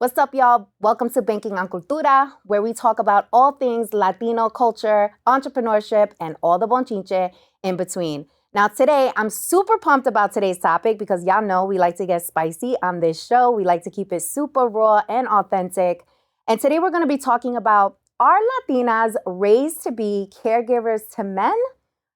What's up, y'all? Welcome to Banking on Cultura, where we talk about all things Latino culture, entrepreneurship, and all the bonchinche in between. Now, today, I'm super pumped about today's topic because y'all know we like to get spicy on this show. We like to keep it super raw and authentic. And today, we're going to be talking about, are Latinas raised to be caregivers to men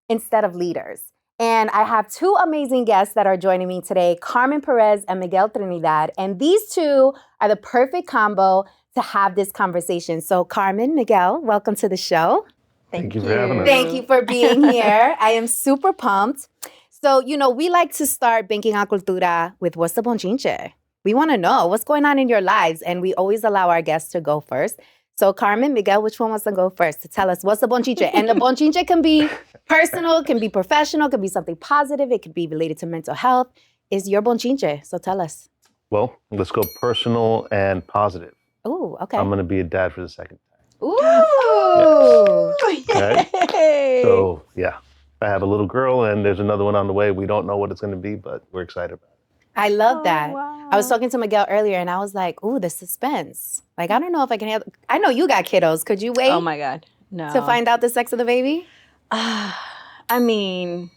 instead of leaders? And I have two amazing guests that are joining me today, Carmen Perez and Miguel Trinidad. And these two are the perfect combo to have this conversation. So Carmen, Miguel, welcome to the show. Thank you for having us. Thank you for being here. I am super pumped. So, we like to start Banking on Cultura with what's the bonchinche? We want to know what's going on in your lives. And we always allow our guests to go first. So Carmen, Miguel, which one wants to go first to tell us what's the bonchinche? And the bonchinche can be personal, can be professional, can be something positive. It could be related to mental health. Is your bonchinche? So tell us. Well, let's go personal and positive. Ooh, okay. I'm going to be a dad for the second time. Ooh. Yes. Okay. So, yeah, I have a little girl and there's another one on the way. We don't know what it's going to be, but we're excited about it. I love that. Wow. I was talking to Miguel earlier and I was like, ooh, the suspense. Like, I don't know if I can handle. I know you got kiddos. Could you wait Oh my God, no. to find out the sex of the baby? I mean,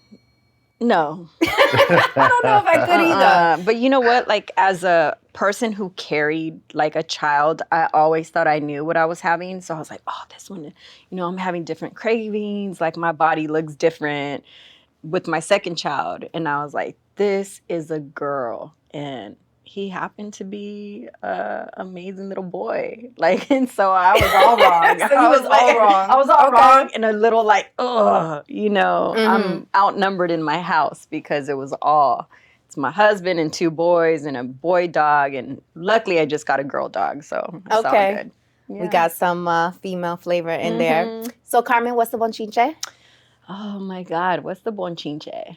no. I don't know if I could either. But you know what? Like, as a person who carried like a child, I always thought I knew what I was having. So I was like, oh, this one, I'm having different cravings. Like, my body looks different with my second child. And I was like, this is a girl. And he happened to be an amazing little boy. Like, and so I was all wrong. So I was all wrong. I was all Okay. wrong and a little like, Mm-hmm. I'm outnumbered in my house because it's my husband and two boys and a boy dog. And luckily I just got a girl dog. So it's all good. We got some female flavor in there. So Carmen, what's the bonchinche? Oh my God, what's the bonchinche?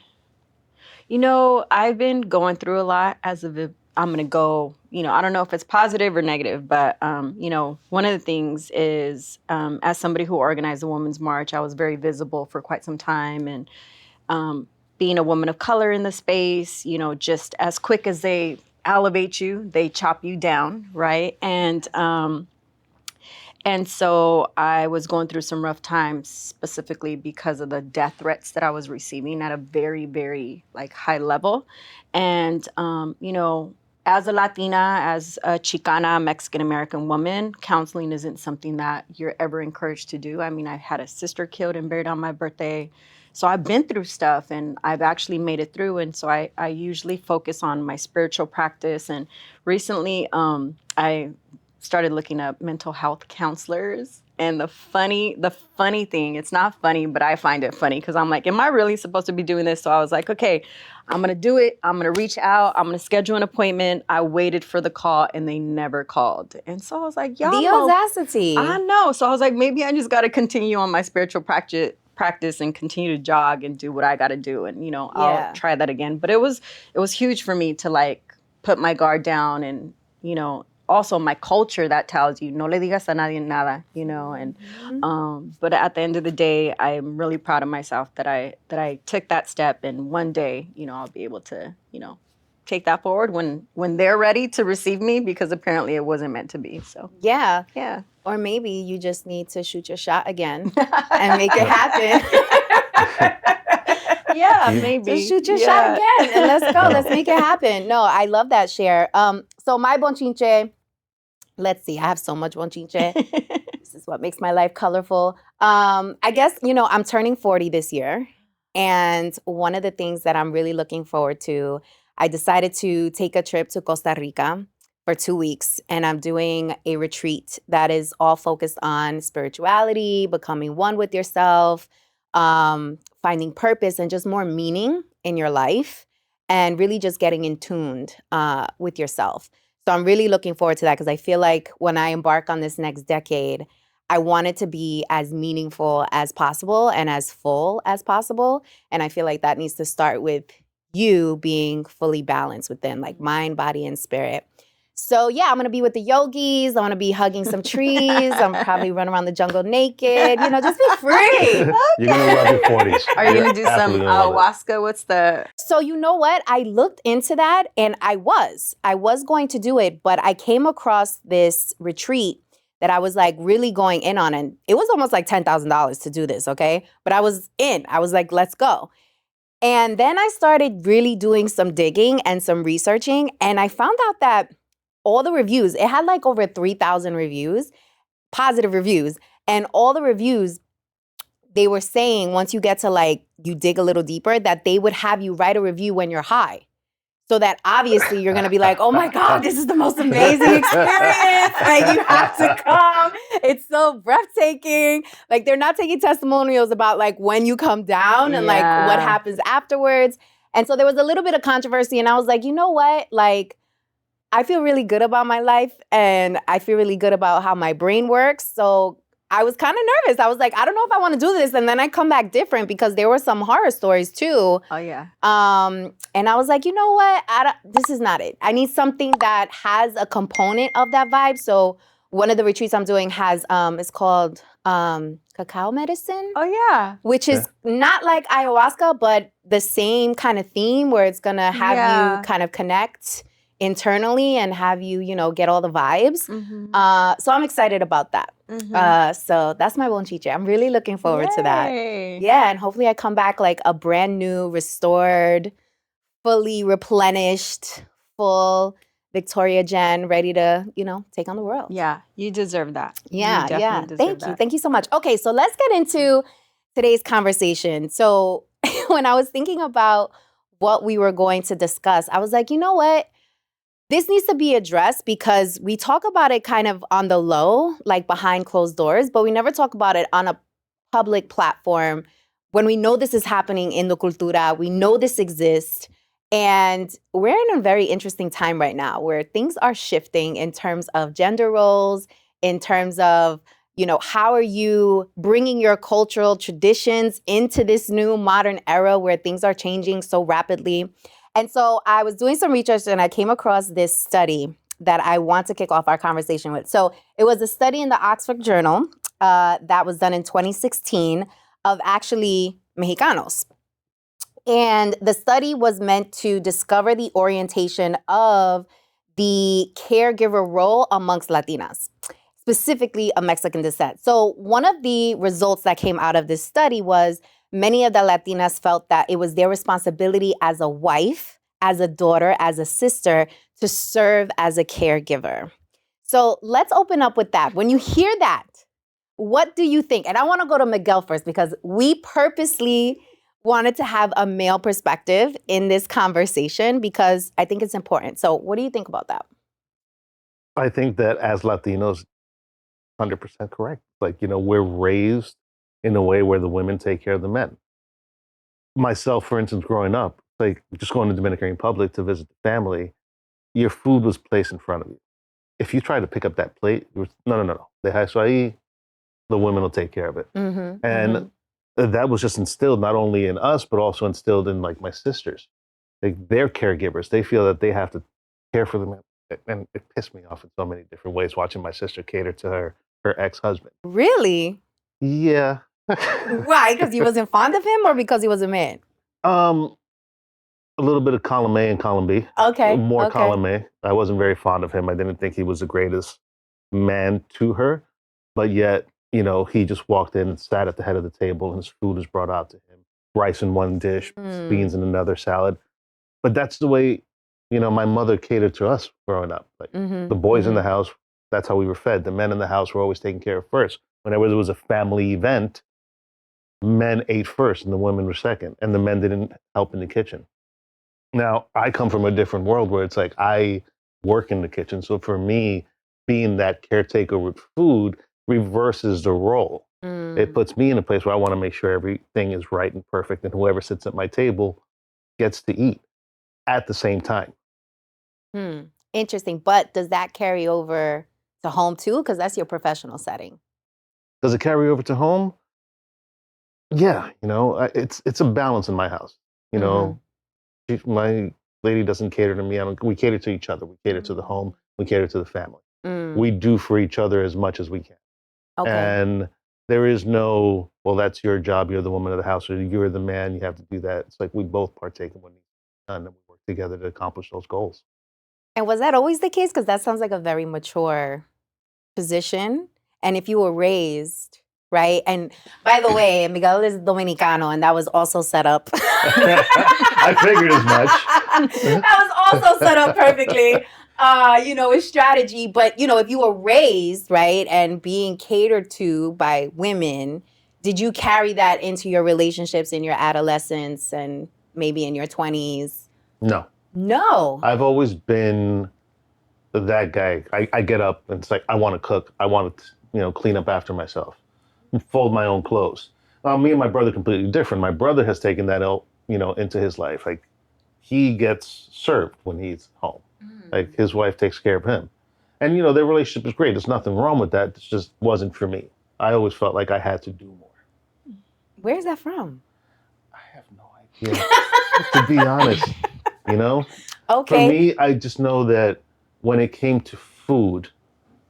I've been going through a lot I'm going to go, I don't know if it's positive or negative, but, one of the things is as somebody who organized the Women's March, I was very visible for quite some time. And being a woman of color in the space, just as quick as they elevate you, they chop you down, right? And so I was going through some rough times specifically because of the death threats that I was receiving at a very, very high level. And, as a Latina, as a Chicana, Mexican-American woman, counseling isn't something that you're ever encouraged to do. I mean, I had a sister killed and buried on my birthday. So I've been through stuff and I've actually made it through. And so I usually focus on my spiritual practice. And recently I started looking up mental health counselors. And the funny thing, it's not funny, but I find it funny because I'm like, am I really supposed to be doing this? So I was like, okay, I'm going to do it. I'm going to reach out. I'm going to schedule an appointment. I waited for the call and they never called. And so I was like, y'all The know. audacity. I know. So I was like, maybe I just got to continue on my spiritual practice and continue to jog and do what I got to do. And, I'll try that again. But it was huge for me to put my guard down and, also my culture that tells you, no le digas a nadie nada, and, but at the end of the day, I'm really proud of myself that I took that step. And one day, I'll be able to, take that forward when they're ready to receive me, because apparently it wasn't meant to be. So, Yeah. yeah. Or maybe you just need to shoot your shot again and make it happen. Yeah, maybe. Just shoot your shot again and let's go. Let's make it happen. No, I love that share. So my bonchinche, let's see. I have so much bonchinche. This is what makes my life colorful. I guess, I'm turning 40 this year. And one of the things that I'm really looking forward to, I decided to take a trip to Costa Rica for 2 weeks. And I'm doing a retreat that is all focused on spirituality, becoming one with yourself, finding purpose and just more meaning in your life, and really just getting in tuned with yourself. So I'm really looking forward to that because I feel like when I embark on this next decade, I want it to be as meaningful as possible and as full as possible. And I feel like that needs to start with you being fully balanced within mind, body, and spirit. So yeah, I'm gonna be with the yogis. I'm gonna be hugging some trees. I'm probably run around the jungle naked. Just be free. You're gonna love your 40s. Are you going to do some absolutely gonna love it. ayahuasca? What's the... So you know what? I looked into that and I was going to do it, but I came across this retreat that I was like really going in on, and it was almost like $10,000 to do this, okay? But I was in. I was like, let's go. And then I started really doing some digging and some researching, and I found out that all the reviews, it had like over 3,000 reviews, positive reviews, and all the reviews, they were saying once you get to like, you dig a little deeper, that they would have you write a review when you're high. So that obviously you're going to be like, oh my God, this is the most amazing experience. Like, you have to come. It's so breathtaking. Like, they're not taking testimonials about like when you come down and like what happens afterwards. And so there was a little bit of controversy, and I was like, you know what? Like, I feel really good about my life, and I feel really good about how my brain works. So I was kind of nervous. I was like, I don't know if I want to do this. And then I come back different because there were some horror stories too. Oh, yeah. And I was like, you know what? This is not it. I need something that has a component of that vibe. So one of the retreats I'm doing has, it's called cacao medicine. Oh, yeah. Which is not like ayahuasca, but the same kind of theme where it's going to have you kind of connect internally and have you, get all the vibes. Mm-hmm. So I'm excited about that. Mm-hmm. So that's my bonchiche. I'm really looking forward to that. Yeah, and hopefully I come back like a brand new, restored, fully replenished, full Victoria Jenn, ready to, take on the world. Yeah, you deserve that. Yeah, yeah. Thank you. Thank you so much. Okay, so let's get into today's conversation. So when I was thinking about what we were going to discuss, I was like, you know what? This needs to be addressed because we talk about it kind of on the low, like behind closed doors, but we never talk about it on a public platform when we know this is happening in the Cultura. We know this exists. And we're in a very interesting time right now where things are shifting in terms of gender roles, in terms of, how are you bringing your cultural traditions into this new modern era where things are changing so rapidly. And so I was doing some research and I came across this study that I want to kick off our conversation with. So it was a study in the Oxford Journal that was done in 2016 of actually Mexicanos. And the study was meant to discover the orientation of the caregiver role amongst Latinas, specifically of Mexican descent. So one of the results that came out of this study was many of the Latinas felt that it was their responsibility as a wife, as a daughter, as a sister to serve as a caregiver. So let's open up with that. When you hear that, what do you think? And I want to go to Miguel first because we purposely wanted to have a male perspective in this conversation because I think it's important. So what do you think about that? I think that as Latinos, 100% correct. Like, we're raised in a way where the women take care of the men. Myself, for instance, growing up, like just going to the Dominican Republic to visit the family, your food was placed in front of you. If you try to pick up that plate, it was, no. Deja eso ahí, the women will take care of it. Mm-hmm, and that was just instilled not only in us, but also instilled in like my sisters. Like, they're caregivers. They feel that they have to care for them. And it pissed me off in so many different ways watching my sister cater to her ex-husband. Really? Yeah. Why? Because he wasn't fond of him or because he was a man? A little bit of column A and column B. Okay. More column A. I wasn't very fond of him. I didn't think he was the greatest man to her. But yet, he just walked in and sat at the head of the table and his food was brought out to him. Rice in one dish, beans in another, salad. But that's the way, my mother catered to us growing up. Like the boys in the house, that's how we were fed. The men in the house were always taken care of first. Whenever there was a family event, men ate first and the women were second. And the men didn't help in the kitchen. Now, I come from a different world where it's like I work in the kitchen. So for me, being that caretaker with food reverses the role. It puts me in a place where I want to make sure everything is right and perfect and whoever sits at my table gets to eat at the same time. Interesting. But does that carry over to home too? Because that's your professional setting. Does it carry over to home? Yeah, it's a balance in my house. My lady doesn't cater to me. We cater to each other. We cater to the home. we cater to the family. Mm. We do for each other as much as we can. Okay. And there is no, well, that's your job. You're the woman of the house, or you're the man. You have to do that. It's like we both partake in what needs to be done, and we work together to accomplish those goals. And was that always the case? Because that sounds like a very mature position. And if you were raised, right? And by the way, Miguel is Dominicano, and that was also set up. I figured as much. That was also set up perfectly. With strategy. But, if you were raised, right, and being catered to by women, did you carry that into your relationships in your adolescence and maybe in your 20s? No. I've always been that guy. I get up and it's like, I want to cook. I want to, clean up after myself and fold my own clothes. Me and my brother completely different. My brother has taken that, into his life. Like, he gets served when he's home. Like, his wife takes care of him. And, their relationship is great. There's nothing wrong with that. It just wasn't for me. I always felt like I had to do more. Where's that from? I have no idea. To be honest, Okay. For me, I just know that when it came to food,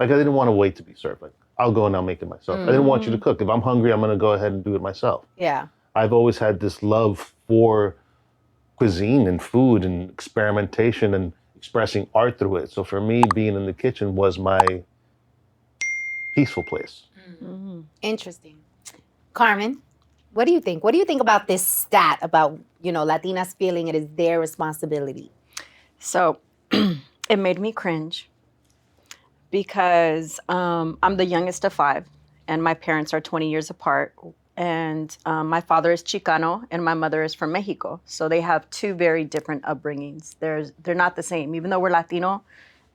like, I didn't want to wait to be served. Like, I'll go and I'll make it myself. I didn't want you to cook. If I'm hungry, I'm going to go ahead and do it myself. Yeah. I've always had this love for cuisine and food and experimentation and expressing art through it. So for me, being in the kitchen was my peaceful place. Mm-hmm. Interesting. Carmen, what do you think? What do you think about this stat about, Latinas feeling it is their responsibility? So it made me cringe because I'm the youngest of 5 and my parents are 20 years apart. And my father is Chicano and my mother is from Mexico. So they have 2 very different upbringings. They're not the same. Even though we're Latino,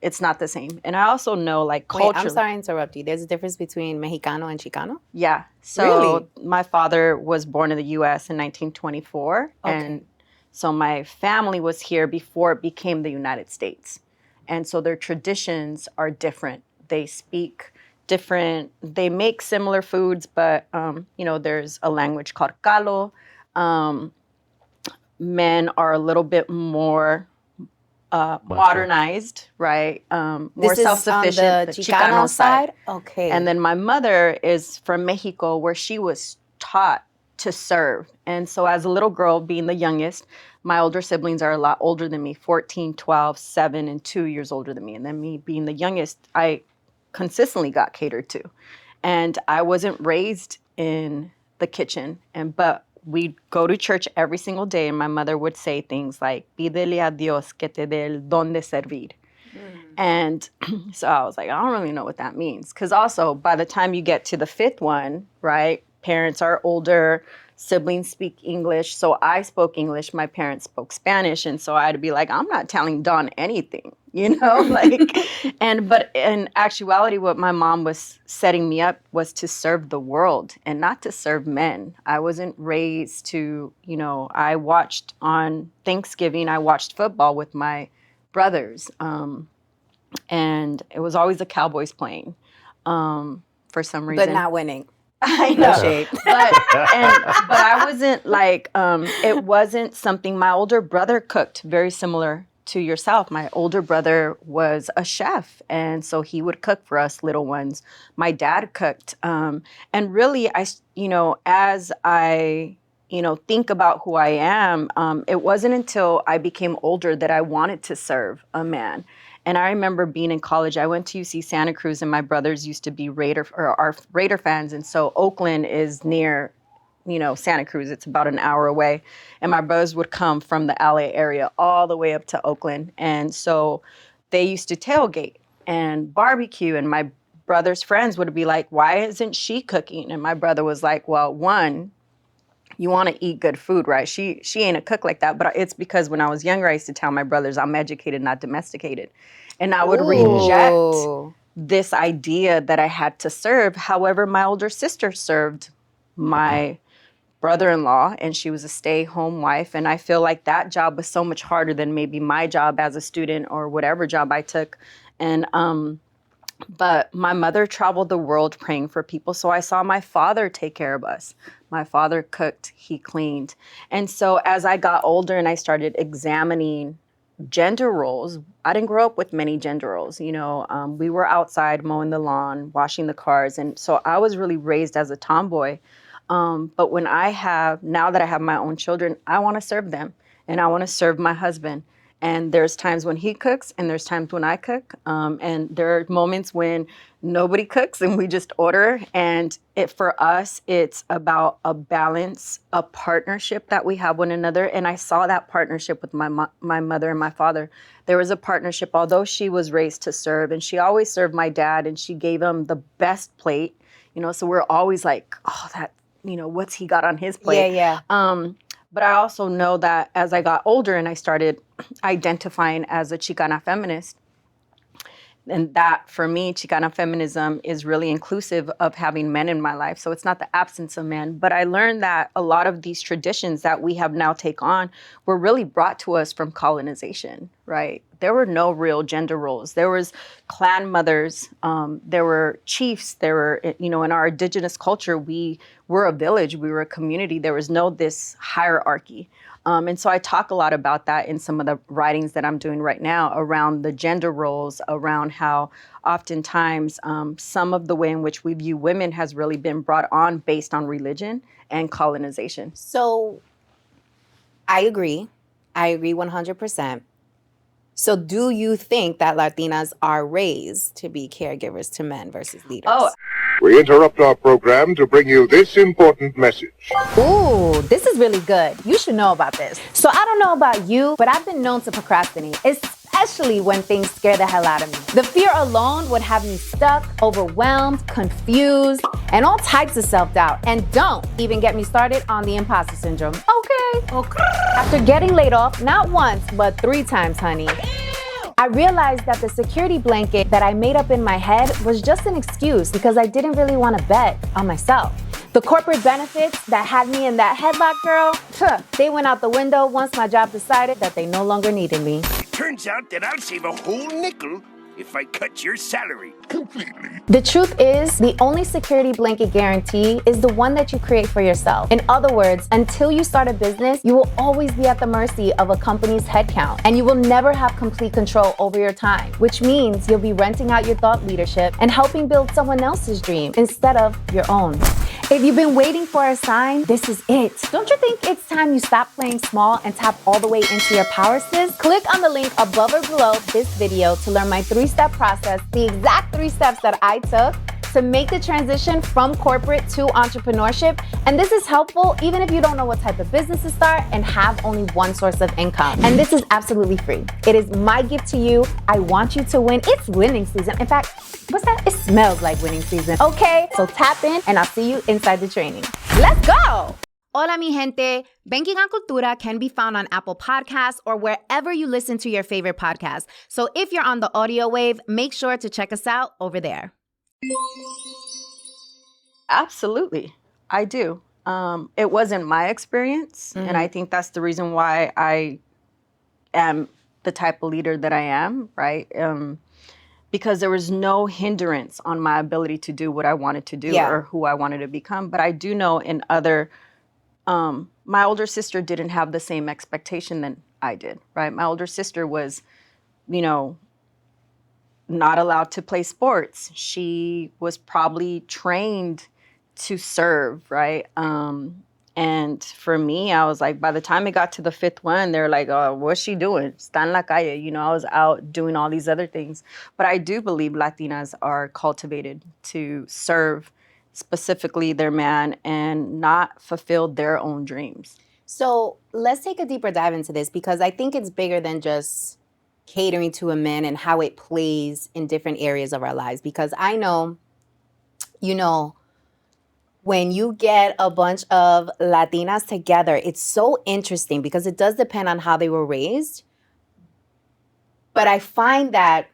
it's not the same. And I also know, like, culturally. Wait, I'm sorry to interrupt you. There's a difference between Mexicano and Chicano? Yeah. So really? My father was born in the U.S. in 1924. Okay. And so my family was here before it became the United States. And so their traditions are different. They speak different, they make similar foods, but, there's a language called calo. Men are a little bit more modernized, right? More self-sufficient. This is on the Chicano side? Okay. And then my mother is from Mexico, where she was taught to serve. And so as a little girl, being the youngest, my older siblings are a lot older than me, 14, 12, 7, and 2 years older than me. And then me being the youngest, I consistently got catered to. And I wasn't raised in the kitchen, but we'd go to church every single day, and my mother would say things like, pídele a Dios que te dé el don de servir. And so I was like, I don't really know what that means. Because also, by the time you get to the 5th one, right, parents are older, siblings speak English. So I spoke English, my parents spoke Spanish. And so I'd be like, I'm not telling Don anything, but in actuality, what my mom was setting me up was to serve the world and not to serve men. I wasn't raised to, I watched on Thanksgiving, I watched football with my brothers. And it was always the Cowboys playing for some reason. But not winning. I know. But I wasn't like, it wasn't something, my older brother cooked very similar to yourself. My older brother was a chef, and so he would cook for us little ones. My dad cooked. And really, as I, think about who I am, it wasn't until I became older that I wanted to serve a man. And I remember being in college, I went to UC Santa Cruz, and my brothers used to be are Raider fans. And so Oakland is near, Santa Cruz. It's about an hour away. And my brothers would come from the LA area all the way up to Oakland. And so they used to tailgate and barbecue. And my brother's friends would be like, why isn't she cooking? And my brother was like, well, one, you want to eat good food, right? She ain't a cook like that. But it's because when I was younger, I used to tell my brothers, I'm educated, not domesticated. And I would reject this idea that I had to serve. However, my older sister served my brother-in-law, and she was a stay-home wife. And I feel like that job was so much harder than maybe my job as a student or whatever job I took. And but my mother traveled the world praying for people. So I saw my father take care of us. My father cooked, he cleaned. And so as I got older and I started examining gender roles, I didn't grow up with many gender roles. We were outside mowing the lawn, washing the cars. And so I was really raised as a tomboy. But now that I have my own children, I want to serve them and I want to serve my husband. And there's times when he cooks and there's times when I cook. And there are moments when nobody cooks and we just order. And for us, it's about a balance, a partnership that we have one another. And I saw that partnership with my mother and my father. There was a partnership, although she was raised to serve, and she always served my dad and she gave him the best plate. So we're always like, oh, what's he got on his plate? Yeah. But I also know that as I got older and I started identifying as a Chicana feminist, and that for me, Chicana feminism is really inclusive of having men in my life. So it's not the absence of men, but I learned that a lot of these traditions that we have now take on were really brought to us from colonization, right? There were no real gender roles. There was clan mothers, there were chiefs, there were, in our indigenous culture, we were a village, we were a community. There was no this hierarchy. And so I talk a lot about that in some of the writings that I'm doing right now around the gender roles, around how oftentimes some of the way in which we view women has really been brought on based on religion and colonization. So I agree 100%. So do you think that Latinas are raised to be caregivers to men versus leaders? Oh. We interrupt our program to bring you this important message. Ooh, this is really good. You should know about this. So I don't know about you, but I've been known to procrastinate, especially when things scare the hell out of me. The fear alone would have me stuck, overwhelmed, confused, and all types of self-doubt. And don't even get me started on the imposter syndrome. Okay. After getting laid off, not once, but 3 times, honey, I realized that the security blanket that I made up in my head was just an excuse because I didn't really want to bet on myself. The corporate benefits that had me in that headlock, girl, they went out the window once my job decided that they no longer needed me. Turns out that I'll save a whole nickel if I cut your salary completely. The truth is, the only security blanket guarantee is the one that you create for yourself. In other words, until you start a business, you will always be at the mercy of a company's headcount, and you will never have complete control over your time, which means you'll be renting out your thought leadership and helping build someone else's dream instead of your own. If you've been waiting for a sign, this is it. Don't you think it's time you stop playing small and tap all the way into your power, sis? Click on the link above or below this video to learn my 3-step process, the exact 3 steps that I took to make the transition from corporate to entrepreneurship. And this is helpful even if you don't know what type of business to start and have only one source of income. And this is absolutely free. It is my gift to you. I want you to win. It's winning season. In fact, what's that? It smells like winning season. Okay, so tap in and I'll see you inside the training. Let's go. Hola, mi gente. Banking on Cultura can be found on Apple Podcasts or wherever you listen to your favorite podcasts. So if you're on the audio wave, make sure to check us out over there. Absolutely. I do. It wasn't my experience. And I think that's the reason why I am the type of leader that I am, right? Because there was no hindrance on my ability to do what I wanted to do or who I wanted to become. But I do know in other, my older sister didn't have the same expectation than I did, right? My older sister was, not allowed to play sports. She was probably trained to serve, right? And for me, I was like, by the time it got to the 5th one, they're like, oh, what's she doing? Está en la calle. I was out doing all these other things. But I do believe Latinas are cultivated to serve specifically their man and not fulfill their own dreams. So let's take a deeper dive into this because I think it's bigger than just catering to a man and how it plays in different areas of our lives. Because I know, when you get a bunch of Latinas together, it's so interesting because it does depend on how they were raised. But I find that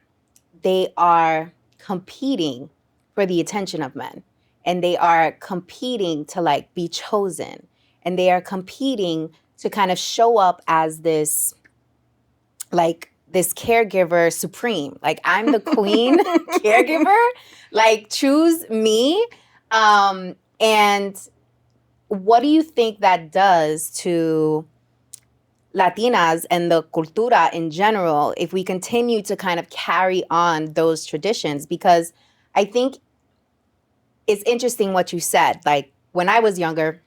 they are competing for the attention of men. And they are competing to be chosen. And they are competing to kind of show up as this caregiver supreme. I'm the queen caregiver. Choose me. And what do you think that does to Latinas and the cultura in general, if we continue to kind of carry on those traditions, because I think it's interesting what you said. Like when I was younger,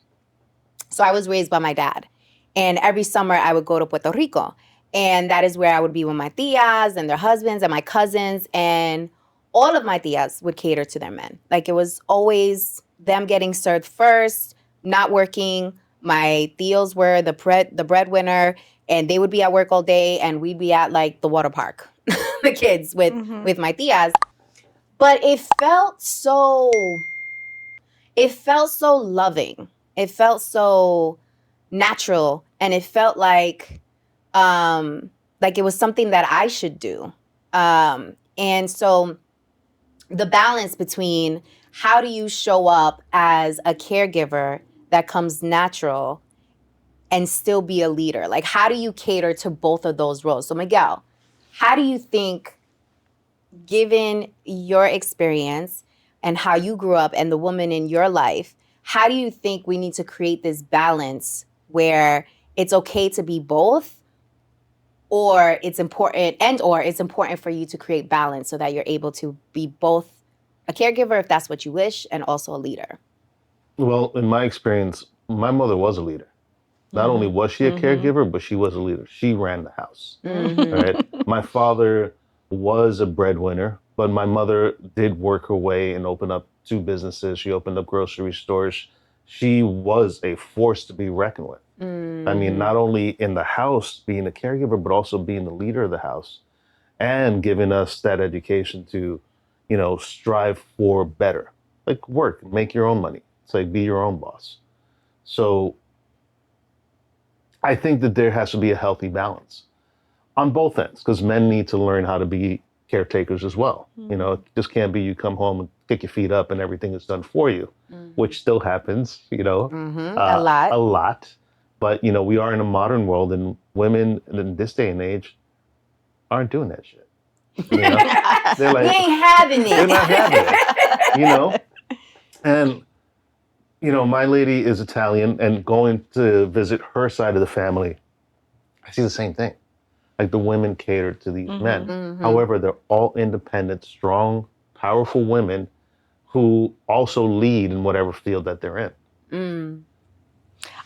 so I was raised by my dad, and every summer I would go to Puerto Rico, and that is where I would be with my tias and their husbands and my cousins, and all of my tias would cater to their men. Like it was always them getting served first, not working. My tios were the breadwinner, and they would be at work all day, and we'd be at like the water park, the kids with my tias. But it felt so loving. It felt so natural, and it felt like it was something that I should do. And so the balance between how do you show up as a caregiver that comes natural and still be a leader? Like, how do you cater to both of those roles? So Miguel, how do you think, given your experience and how you grew up and the woman in your life, how do you think we need to create this balance where it's okay to be both, or it's important for you to create balance so that you're able to be both a caregiver, if that's what you wish, and also a leader? Well, in my experience, my mother was a leader. Not only was she a caregiver, but she was a leader. She ran the house. Right? My father was a breadwinner, but my mother did work her way and open up 2 businesses. She opened up grocery stores. She was a force to be reckoned with. I mean, not only in the house being a caregiver, but also being the leader of the house and giving us that education to, strive for better. Like work, make your own money. It's like be your own boss. So I think that there has to be a healthy balance on both ends, because men need to learn how to be caretakers as well. It just can't be you come home and kick your feet up and everything is done for you, which still happens, A lot. a lot. But, we are in a modern world, and women in this day and age aren't doing that shit. They're like, we ain't having it. They're not having it, And, my lady is Italian, and going to visit her side of the family, I see the same thing. Like the women cater to these men. However, they're all independent, strong, powerful women who also lead in whatever field that they're in.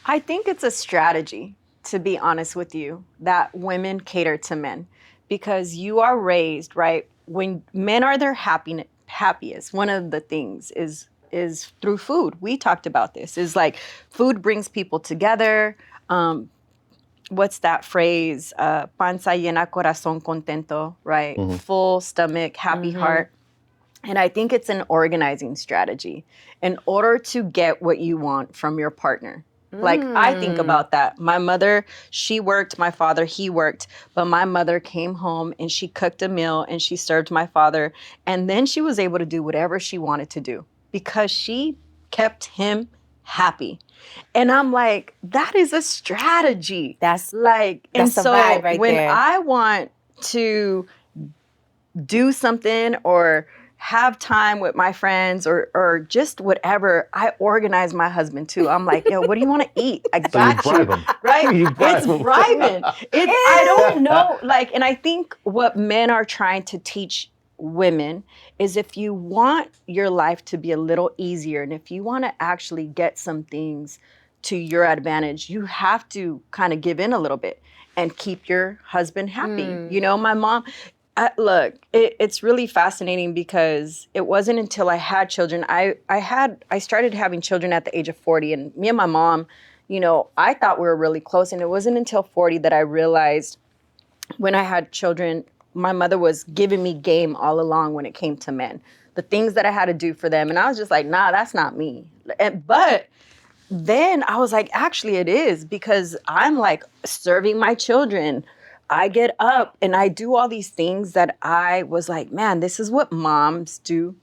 I think it's a strategy, to be honest with you, that women cater to men, because you are raised, right? When men are their happiest, one of the things is through food. We talked about this. Is like food brings people together. What's that phrase? Panza llena, corazón contento, right? Full stomach, happy heart. And I think it's an organizing strategy in order to get what you want from your partner. Like, I think about that. My mother, she worked. My father, he worked. But my mother came home and she cooked a meal and she served my father. And then she was able to do whatever she wanted to do because she kept him happy. And I'm like, that is a strategy. That's like, and so a vibe right when there. I want to do something or have time with my friends or just whatever, I organize my husband too. I'm like, yo, what do you want to eat? I got So you bribe him. right? You bribe It's him. bribing. I don't know. And I think what men are trying to teach women is if you want your life to be a little easier and if you want to actually get some things to your advantage, you have to kind of give in a little bit and keep your husband happy. My mom, look, it's really fascinating because it wasn't until I had children. I started having children at the age of 40, and me and my mom, I thought we were really close, and it wasn't until 40 that I realized when I had children, my mother was giving me game all along when it came to men, the things that I had to do for them, and I was just like, nah, that's not me. But then I was like, actually it is, because I'm like serving my children. I get up and I do all these things that I was like, man, this is what moms do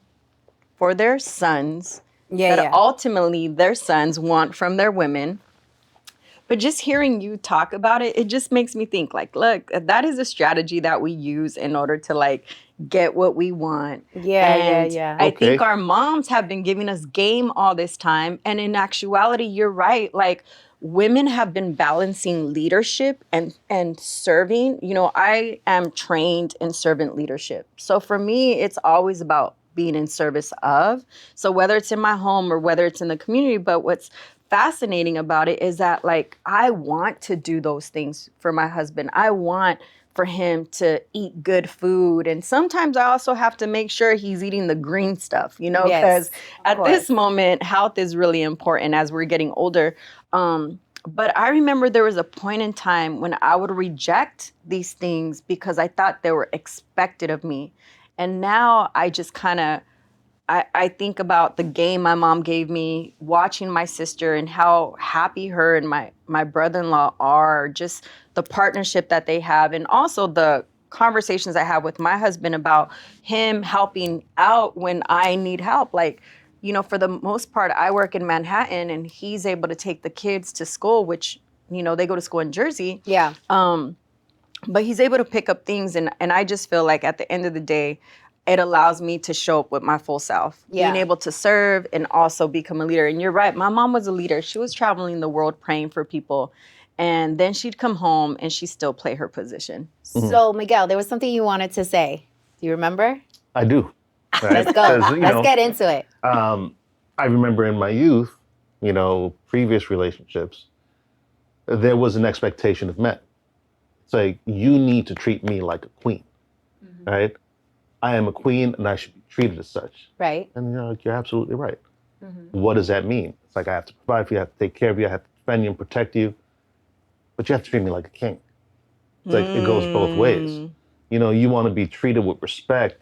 for their sons. Ultimately their sons want from their women. But just hearing you talk about it, it just makes me think like, look, that is a strategy that we use in order to like get what we want. I think our moms have been giving us game all this time. And in actuality, you're right. Like women have been balancing leadership and serving. You know, I am trained in servant leadership. So for me, it's always about being in service of. So whether it's in my home or whether it's in the community, but what's fascinating about it is that, like, I want to do those things for my husband. I want for him to eat good food. And sometimes I also have to make sure he's eating the green stuff, you know, because at this moment, health is really important as we're getting older. But I remember there was a point in time when I would reject these things because I thought they were expected of me. And now I just kind of, I think about the game my mom gave me, watching my sister and how happy her and my brother-in-law are, just the partnership that they have, and also the conversations I have with my husband about him helping out when I need help. Like, you know, for the most part, I work in Manhattan and he's able to take the kids to school, which, you know, they go to school in Jersey. Yeah. But he's able to pick up things, and I just feel like at the end of the day, it allows me to show up with my full self, being able to serve and also become a leader. And you're right, my mom was a leader. She was traveling the world praying for people. And then she'd come home and she'd still play her position. So, Miguel, there was something you wanted to say. Do you remember? I do. Right? Let's go. Let's get into it. I remember in my youth, you know, previous relationships, there was an expectation of men. It's like, you need to treat me like a queen, right? I am a queen and I should be treated as such. Right. And you're absolutely right. What does that mean? It's like, I have to provide for you, I have to take care of you, I have to defend you and protect you, but you have to treat me like a king. It's like, it goes both ways. You know, you want to be treated with respect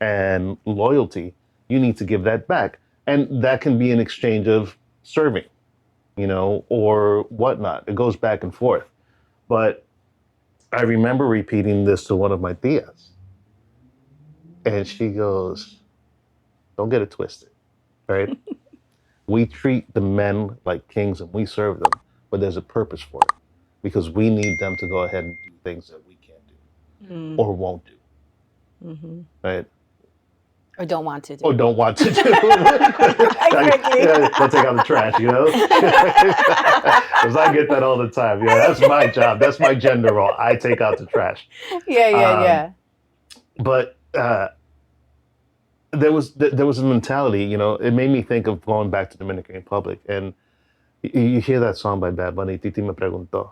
and loyalty, you need to give that back. And that can be an exchange of serving, you know, or whatnot. It goes back and forth. But I remember repeating this to one of my tias. And she goes, don't get it twisted, right? We treat the men like kings and we serve them, but there's a purpose for it because we need them to go ahead and do things that we can't do or won't do, right? Or don't want to do. Or don't want to do. They'll take out the trash, you know? Because I get that all the time. Yeah, that's my job. That's my gender role. I take out the trash. Yeah. But there was a mentality, you know, it made me think of going back to Dominican Republic. And you hear that song by Bad Bunny, Titi Me Preguntó.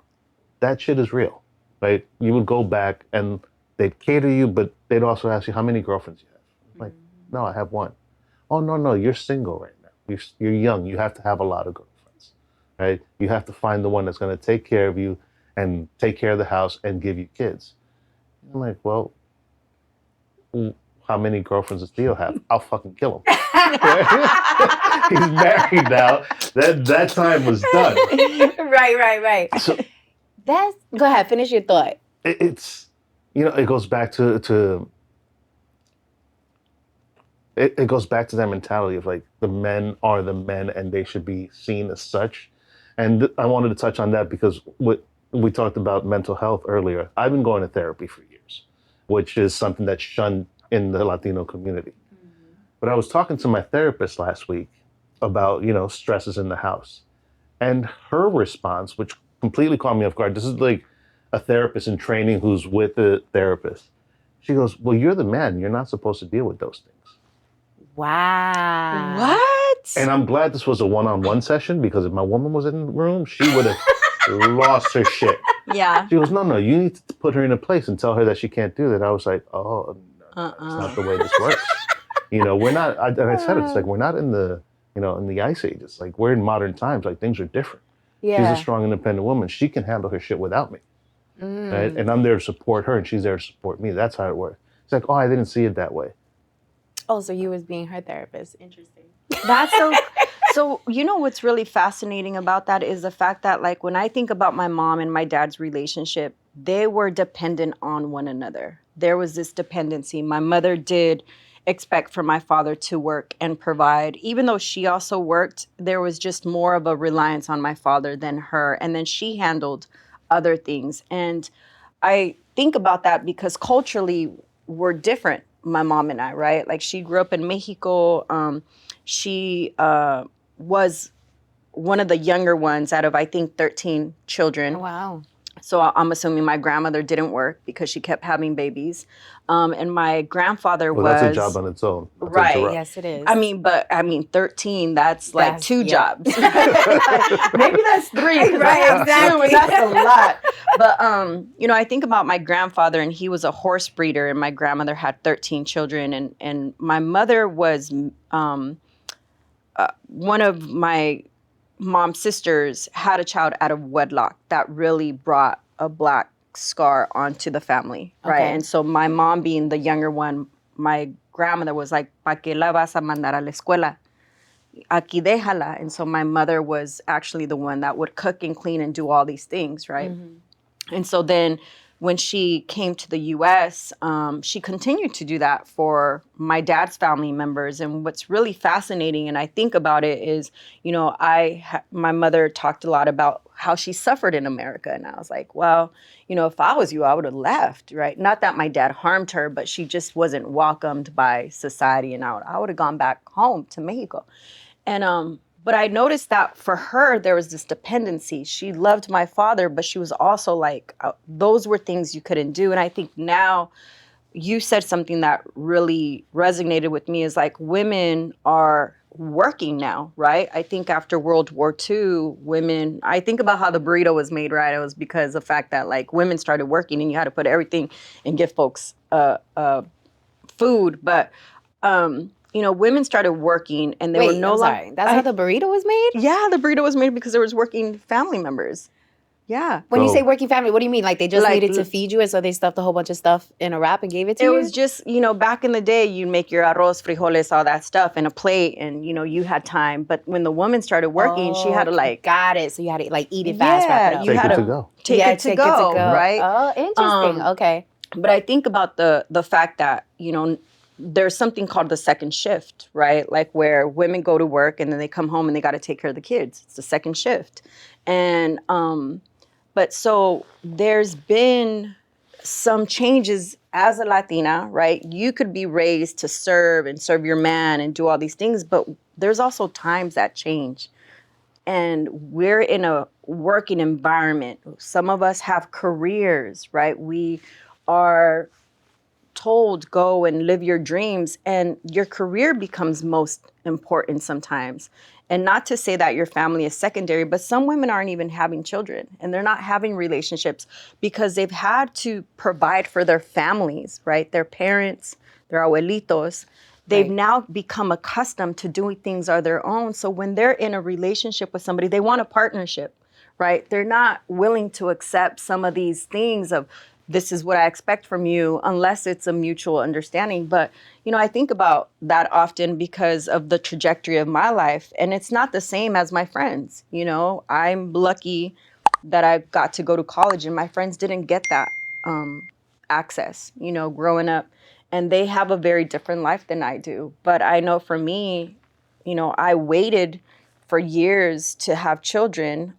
That shit is real, right? You would go back and they'd cater you, but they'd also ask you, how many girlfriends you have? I'm like, no, I have one. Oh, no, you're single right now. You're young. You have to have a lot of girlfriends, right? You have to find the one that's going to take care of you and take care of the house and give you kids. I'm like, well, how many girlfriends does Theo have? I'll fucking kill him. He's married now. That time was done. Right. So Go ahead, finish your thought. It's, you know, it goes back to it goes back to that mentality of like, the men are the men and they should be seen as such. And I wanted to touch on that because we talked about mental health earlier. I've been going to therapy for years, which is something that's shunned in the Latino community. But I was talking to my therapist last week about, you know, stresses in the house. And her response, which completely caught me off guard, this is like a therapist in training who's with a therapist. She goes, well, you're the man. You're not supposed to deal with those things. Wow. What? And I'm glad this was a one-on-one session because if my woman was in the room, she would have lost her shit. Yeah. She goes, no, you need to put her in a place and tell her that she can't do that. I was like, oh, no, that's not the way this works. You know, we're not, and I said it, it's like, we're not in the, you know, in the ice age. It's like, we're in modern times, like things are different. Yeah. She's a strong, independent woman. She can handle her shit without me. Right? And I'm there to support her and she's there to support me. That's how it works. It's like, oh, I didn't see it that way. Oh, so you was being her therapist. Interesting. That's so, you know, what's really fascinating about that is the fact that, like, when I think about my mom and my dad's relationship, they were dependent on one another. There was this dependency. My mother did expect for my father to work and provide. Even though she also worked, there was just more of a reliance on my father than her. And then she handled other things. And I think about that because culturally we're different, my mom and I, right? Like, she grew up in Mexico. She was one of the younger ones out of, I think, 13 children. Oh, wow. So I'm assuming my grandmother didn't work because she kept having babies. And my grandfather Well, was... that's a job on its own. Not to Right. interrupt. Yes, it is. I mean, 13, that's like That's- 2 yeah. jobs. Maybe that's 3. 'cause I Right, have 2, exactly. and that's a lot. But, you know, I think about my grandfather, and he was a horse breeder, and my grandmother had 13 children. And my mother was one of my mom's sisters had a child out of wedlock that really brought a Black scar onto the family, right? Okay. And so my mom being the younger one, my grandmother was like, ¿Pa qué la vas a mandar a la escuela? Aquí déjala. And so my mother was actually the one that would cook and clean and do all these things, right? And so then when she came to the U.S., she continued to do that for my dad's family members. And what's really fascinating, and I think about it, is, you know, my mother talked a lot about how she suffered in America. And I was like, well, you know, if I was you, I would have left, right? Not that my dad harmed her, but she just wasn't welcomed by society. And I would have gone back home to Mexico. And but I noticed that for her, there was this dependency. She loved my father, but she was also like, those were things you couldn't do. And I think now you said something that really resonated with me, is like, women are working now, right? I think after World War II, women, I think about how the burrito was made, right? It was because of the fact that like women started working and you had to put everything and give folks food. But, you know, women started working and they were no longer... That's how the burrito was made? Yeah, the burrito was made because there was working family members. Yeah. When you So- say working family, what do you mean? Like they just Like, needed to feed you, and so they stuffed a whole bunch of stuff in a wrap and gave it to It you? was just, you know, back in the day, you'd make your arroz, frijoles, all that stuff in a plate, and, you know, you had time. But when the woman started working, she had to like... Got it. So you had to like eat it fast, wrap it up. you Take had it to to go. take it to go, right? Oh, interesting. Okay. But I think about the fact that, you know, there's something called the second shift, right? Like where women go to work and then they come home and they got to take care of the kids. It's the second shift. And, but so there's been some changes as a Latina, right? You could be raised to serve and serve your man and do all these things, but there's also times that change. And we're in a working environment. Some of us have careers, right? We are told go and live your dreams, and your career becomes most important sometimes. And not to say that your family is secondary, but some women aren't even having children and they're not having relationships because they've had to provide for their families, right? Their parents, their abuelitos. They've now become accustomed to doing things on their own. So when they're in a relationship with somebody, they want a partnership, right? They're not willing to accept some of these things of, this is what I expect from you, unless it's a mutual understanding. But, you know, I think about that often because of the trajectory of my life. And it's not the same as my friends. You know, I'm lucky that I got to go to college and my friends didn't get that access, you know, growing up. And they have a very different life than I do. But I know for me, you know, I waited for years to have children.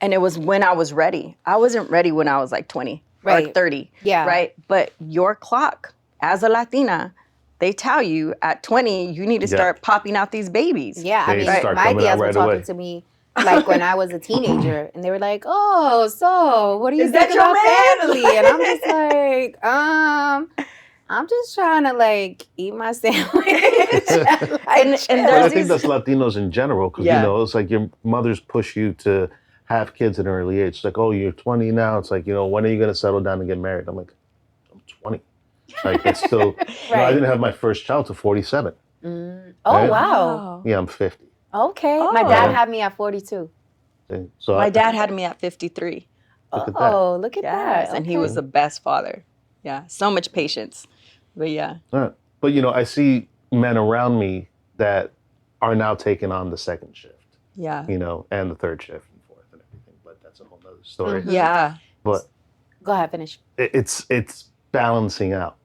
And it was when I was ready. I wasn't ready when I was like 20 or 30. Yeah. Right. But your clock as a Latina, they tell you at 20, you need to start popping out these babies. Yeah. I They mean, start my coming out tias were right talking away. to me like when I was a teenager, and they were like, "Oh, so what do you Is think that your about man?" family?" And I'm just like, I'm just trying to like eat my sandwich. And But there's I think these, that's Latinos in general, because Yeah. you know, it's like your mothers push you to have kids at an early age. It's like, oh, you're 20 now. It's like, you know, when are you going to settle down and get married? I'm like, I'm 20. Like, it's still, you know, I didn't have my first child till 47. Oh, Right? wow. Yeah, I'm 50. Okay. Oh. My dad had me at 42. So my dad had me at 53. Look at that. Oh, look at Yes. that. And he Okay. was the best father. Yeah. So much patience. But yeah. Right. But, you know, I see men around me that are now taking on the second shift, Yeah. you know, and the third shift and fourth and everything. But that's a whole nother story. Yeah. But Go ahead, finish. it's balancing out.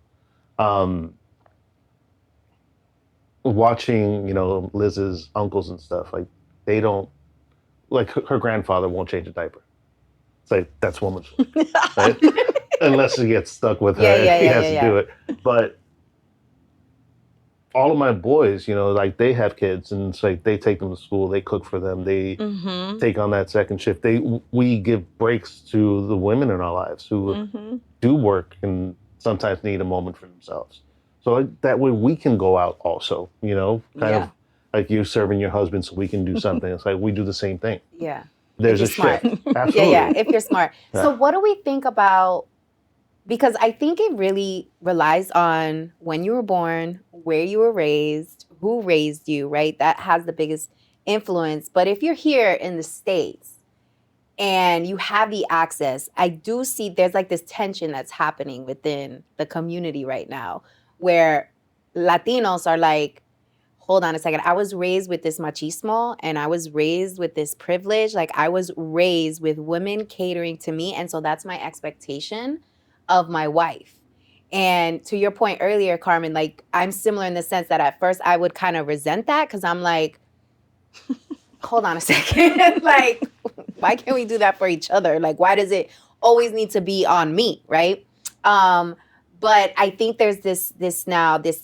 Watching, you know, Liz's uncles and stuff, like they don't, like her grandfather won't change a diaper. It's like, that's woman's work, right? Unless he gets stuck with her, Yeah, he yeah, has yeah, to do it. But all of my boys, like they have kids, and it's like they take them to school, they cook for them, they take on that second shift. We give breaks to the women in our lives who do work and sometimes need a moment for themselves. So that way we can go out also, kind of like you serving your husband so we can do something. It's like we do the same thing. Yeah. There's a smart. shift. Absolutely. Yeah, if you're smart. So what do we think about, because I think it really relies on when you were born, where you were raised, who raised you, right? That has the biggest influence. But if you're here in the States and you have the access, I do see there's like this tension that's happening within the community right now where Latinos are like, hold on a second. I was raised with this machismo and I was raised with this privilege. Like I was raised with women catering to me. And so that's my expectation of my wife. And to your point earlier, Carmen, like I'm similar in the sense that at first I would kind of resent that because I'm like, hold on a second. Like, why can't we do that for each other? Like, why does it always need to be on me, right? But I think there's this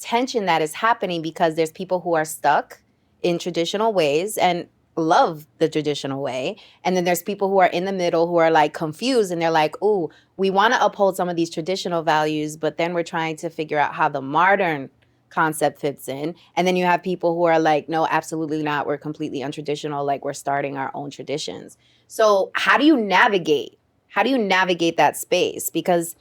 tension that is happening because there's people who are stuck in traditional ways and love the traditional way. And then there's people who are in the middle who are like confused and they're like, ooh, we want to uphold some of these traditional values, but then we're trying to figure out how the modern concept fits in. And then you have people who are like, no, absolutely not. We're completely untraditional. Like we're starting our own traditions. So how do you navigate that space? Because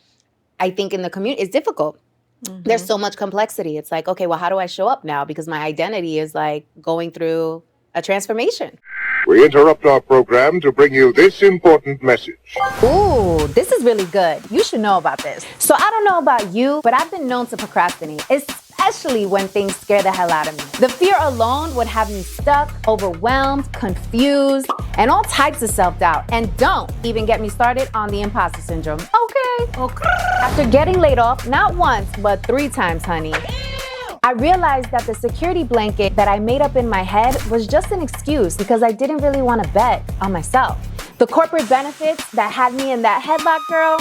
I think in the community, it's difficult. There's so much complexity. It's like, okay, well, how do I show up now? Because my identity is like going through a transformation. We interrupt our program to bring you this important message. Ooh, this is really good. You should know about this. So I don't know about you, but I've been known to procrastinate, especially when things scare the hell out of me. The fear alone would have me stuck, overwhelmed, confused, and all types of self-doubt. And don't even get me started on the imposter syndrome. Okay. After getting laid off, not once, but 3 times, honey, I realized that the security blanket that I made up in my head was just an excuse because I didn't really want to bet on myself. The corporate benefits that had me in that headlock, girl,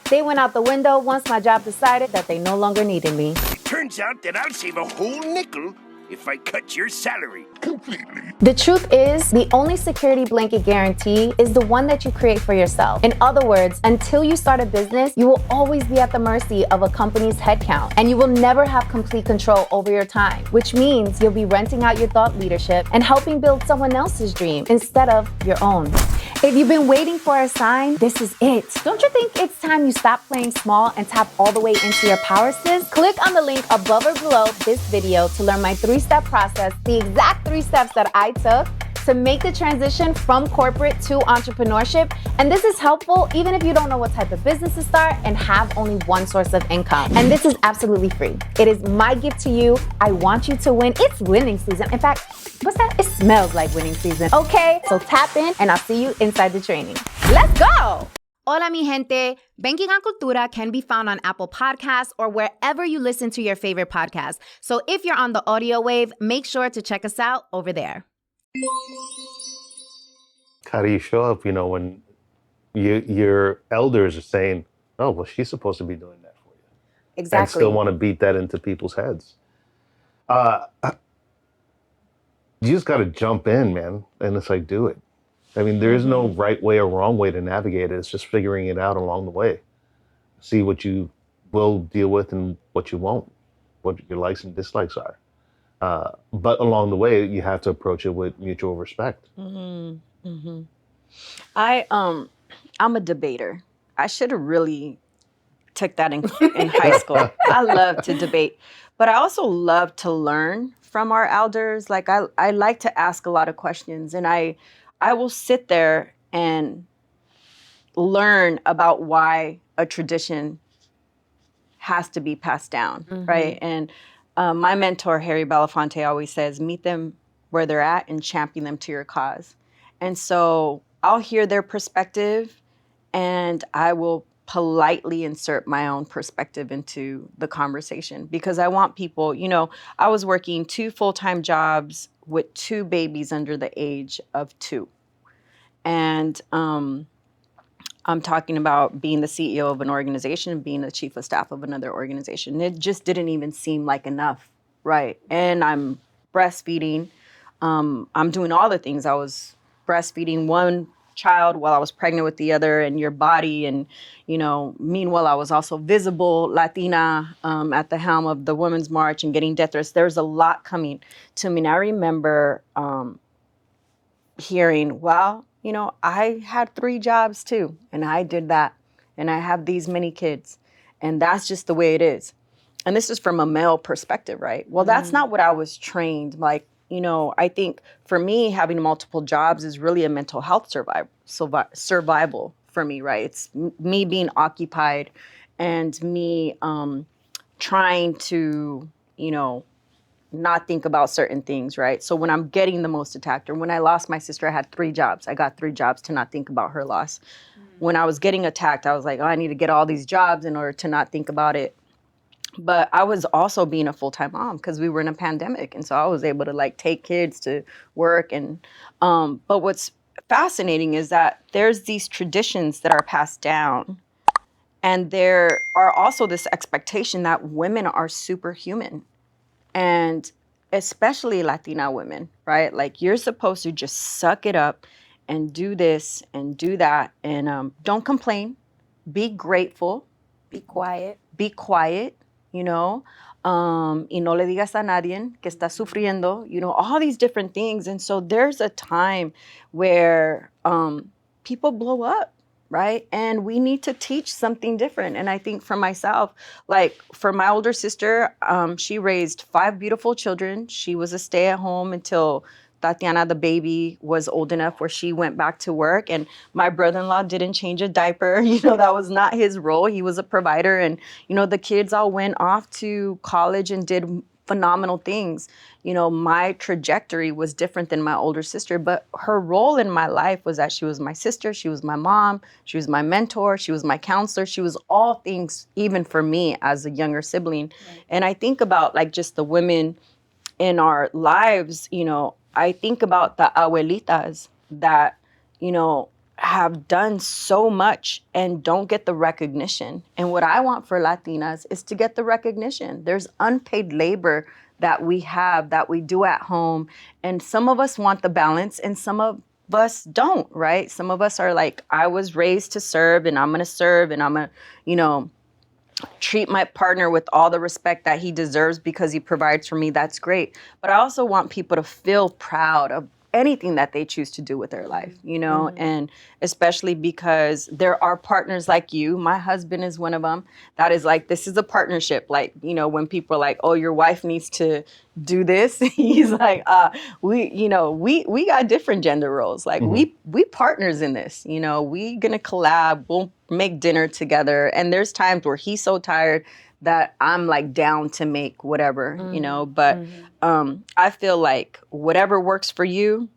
they went out the window once my job decided that they no longer needed me. Turns out that I'll save a whole nickel if I cut your salary completely. The truth is, the only security blanket guarantee is the one that you create for yourself. In other words, until you start a business, you will always be at the mercy of a company's headcount, and you will never have complete control over your time, which means you'll be renting out your thought leadership and helping build someone else's dream instead of your own. If you've been waiting for a sign, this is it. Don't you think it's time you stop playing small and tap all the way into your power, sis? Click on the link above or below this video to learn my 3-step process, the exact 3 steps that I took to make the transition from corporate to entrepreneurship. And this is helpful even if you don't know what type of business to start and have only one source of income. And this is absolutely free. It is my gift to you. I want you to win. It's winning season. In fact, what's that? It smells like winning season. Okay, so tap in and I'll see you inside the training. Let's go. Hola, mi gente. Banking on Cultura can be found on Apple Podcasts or wherever you listen to your favorite podcasts. So if you're on the audio wave, make sure to check us out over there. How do you show up, when your elders are saying, oh, well, she's supposed to be doing that for you. Exactly. And still want to beat that into people's heads. You just got to jump in, man. And it's like, do it. I mean, there is no right way or wrong way to navigate it. It's just figuring it out along the way. See what you will deal with and what you won't, what your likes and dislikes are. But along the way, you have to approach it with mutual respect. I'm a debater. I should have really took that in high school. I love to debate, but I also love to learn from our elders. Like I like to ask a lot of questions, and I will sit there and learn about why a tradition has to be passed down, right? And my mentor, Harry Belafonte, always says, meet them where they're at and champion them to your cause. And so I'll hear their perspective and I will politely insert my own perspective into the conversation because I want people, I was working 2 full-time jobs with 2 babies under the age of 2. And I'm talking about being the CEO of an organization and being the chief of staff of another organization. It just didn't even seem like enough right? And I'm breastfeeding. I'm doing all the things. I was breastfeeding one child while I was pregnant with the other, and your body. And, meanwhile, I was also visible Latina at the helm of the Women's March and getting death threats. There's a lot coming to me. And I remember hearing, well, I had 3 jobs too, and I did that, and I have these many kids, and that's just the way it is. And this is from a male perspective, right? Well, that's not what I was trained. Like, I think for me, having multiple jobs is really a mental health survival for me, right? It's me being occupied and me trying to, not think about certain things, right? So when I'm getting the most attacked, or when I lost my sister, I had 3 jobs. I got 3 jobs to not think about her loss. When I was getting attacked, I was like, oh, I need to get all these jobs in order to not think about it. But I was also being a full-time mom because we were in a pandemic. And so I was able to take kids to work. And but what's fascinating is that there's these traditions that are passed down. And there are also this expectation that women are superhuman. And especially Latina women, right? Like, you're supposed to just suck it up and do this and do that. And don't complain. Be grateful. Be quiet. Be quiet, y no le digas a nadie que está sufriendo, all these different things. And so there's a time where people blow up, right? And we need to teach something different. And I think for myself, for my older sister, she raised 5 beautiful children. She was a stay-at-home until Tatiana, the baby, was old enough where she went back to work. And my brother-in-law didn't change a diaper. That was not his role. He was a provider. And, the kids all went off to college and did phenomenal things. My trajectory was different than my older sister, but her role in my life was that she was my sister, she was my mom, she was my mentor, she was my counselor, she was all things, even for me as a younger sibling. Right. And I think about just the women in our lives, I think about the abuelitas that, have done so much and don't get the recognition. And what I want for Latinas is to get the recognition. There's unpaid labor that we have, that we do at home. And some of us want the balance and some of us don't, right? Some of us are like, I was raised to serve and I'm going to serve and I'm going to, treat my partner with all the respect that he deserves because he provides for me. That's great. But I also want people to feel proud of anything that they choose to do with their life, and especially because there are partners like you. My husband is one of them. That is this is a partnership. When people are like, oh, your wife needs to do this, he's like, we got different gender roles. We partners in this, we gonna collab, we'll make dinner together. And there's times where he's so tired that I'm down to make whatever, but I feel like whatever works for you,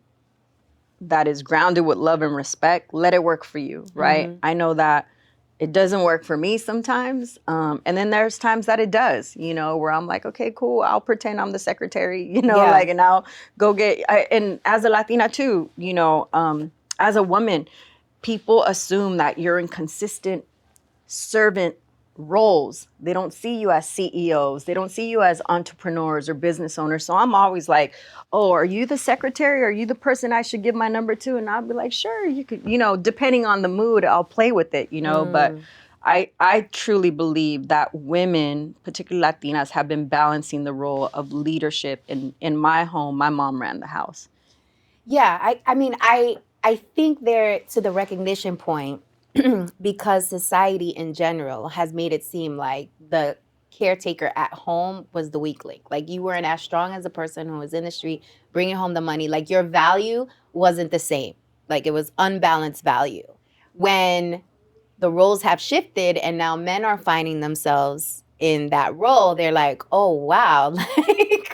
that is grounded with love and respect, let it work for you, right? I know that it doesn't work for me sometimes. And then there's times that it does, where I'm like, okay, cool, I'll pretend I'm the secretary, and I'll go and as a Latina too, as a woman, people assume that you're in consistent servant roles. They don't see you as CEOs. They don't see you as entrepreneurs or business owners. So I'm always like, oh, are you the secretary? Are you the person I should give my number to? And I'll be like, sure, you could, depending on the mood, I'll play with it, but I truly believe that women, particularly Latinas, have been balancing the role of leadership. In my home, my mom ran the house. Yeah, I think there, to the recognition point, because society in general has made it seem like the caretaker at home was the weak link. You weren't as strong as a person who was in the street bringing home the money. Your value wasn't the same. It was unbalanced value. When the roles have shifted and now men are finding themselves in that role, they're like, oh, wow,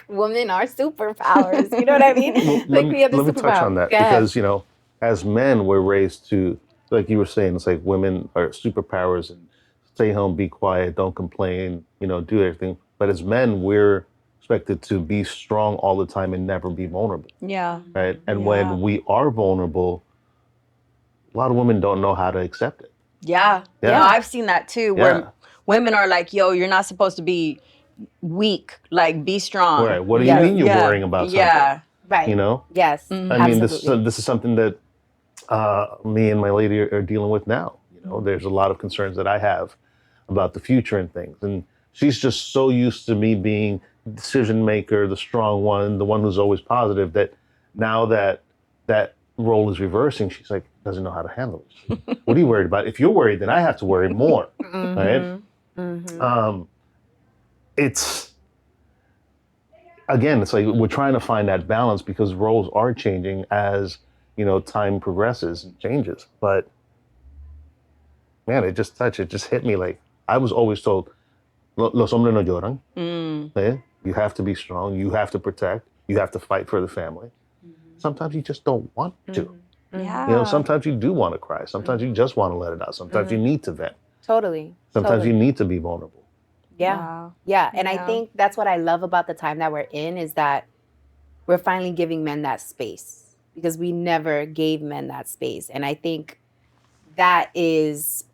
women are superpowers. You know what I mean? Let me touch on that because, ahead. As men, we're raised to, like you were saying, it's like women are superpowers and stay home, be quiet, don't complain, do everything. But as men, we're expected to be strong all the time and never be vulnerable. Yeah. Right. And when we are vulnerable, a lot of women don't know how to accept it. Yeah. I've seen that too, where women are like, yo, you're not supposed to be weak, like be strong. Right. What do you mean you're worrying about something? Yeah. Right. You know? Yes. I mean, this Absolutely. is something that me and my lady are dealing with now. You know, there's a lot of concerns that I have about the future and things. And she's just so used to me being the decision maker, the strong one, the one who's always positive, that now that that role is reversing, she's like, doesn't know how to handle it. What are you worried about? If you're worried, then I have to worry more. Right? It's, again, it's like we're trying to find that balance because roles are changing as, you know, time progresses and changes. But man, it just hit me. Like, I was always told, los hombres no lloran. You have to be strong. You have to protect. You have to fight for the family. Sometimes you just don't want to. Yeah. You know, sometimes you do want to cry. Sometimes you just want to let it out. Sometimes you need to vent. Totally. Sometimes you need to be vulnerable. Yeah. Wow. Yeah. And I think that's what I love about the time that we're in is that we're finally giving men that space because we never gave men that space. And I think that is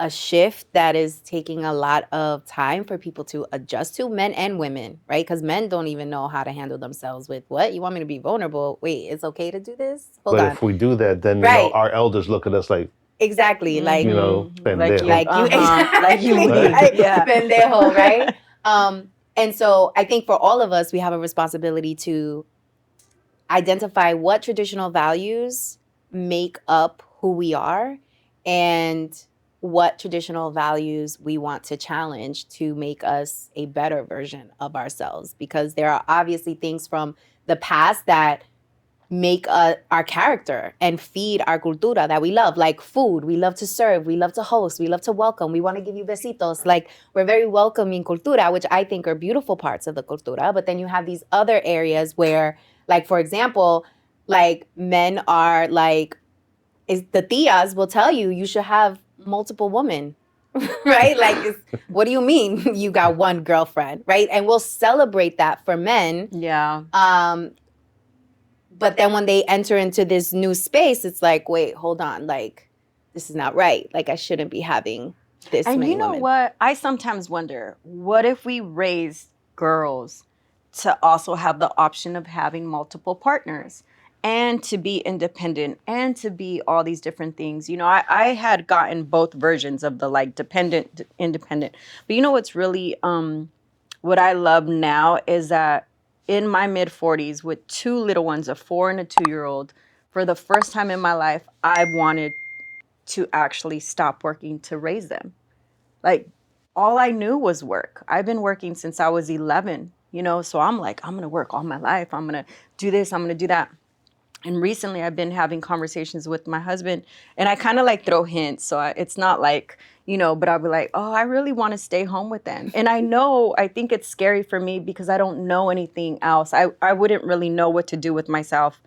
a shift that is taking a lot of time for people to adjust to, men and women, right? Because men don't even know how to handle themselves with what? You want me to be vulnerable? Wait, it's okay to do this? Hold on. But if we do that, then you know, our elders look at us like, exactly. Like, you know, pendejo. like you, like you, like, yeah, pendejo, right? And so I think for all of us, we have a responsibility to identify what traditional values make up who we are and what traditional values we want to challenge to make us a better version of ourselves. Because there are obviously things from the past that make our character and feed our cultura that we love, like food. We love to serve, we love to host, we love to welcome, we want to give you besitos. Like, we're very welcoming cultura, which I think are beautiful parts of the cultura. But then you have these other areas where, like, for example, like men are like, the tias will tell you you should have multiple women. Right? Like, what do you mean you got one girlfriend, right? And we'll celebrate that for men. Yeah. But then when they enter into this new space, it's like, wait, hold on. Like, this is not right. Like, I shouldn't be having this And many you know women. what? I sometimes wonder, what if we raised girls to also have the option of having multiple partners and to be independent and to be all these different things? You know, I had gotten both versions of the like dependent, independent. But you know what's really, what I love now is that in my mid 40s with two little ones, a 4 and a 2-year-old, for the first time in my life, I wanted to actually stop working to raise them. Like, all I knew was work. I've been working since I was 11, you know, so I'm like, I'm gonna work all my life. I'm gonna do this, I'm gonna do that. And recently I've been having conversations with my husband, and I kind of like throw hints. So it's not like, you know, but I'll be like, oh, I really want to stay home with them. And I think it's scary for me because I don't know anything else. I wouldn't really know what to do with myself,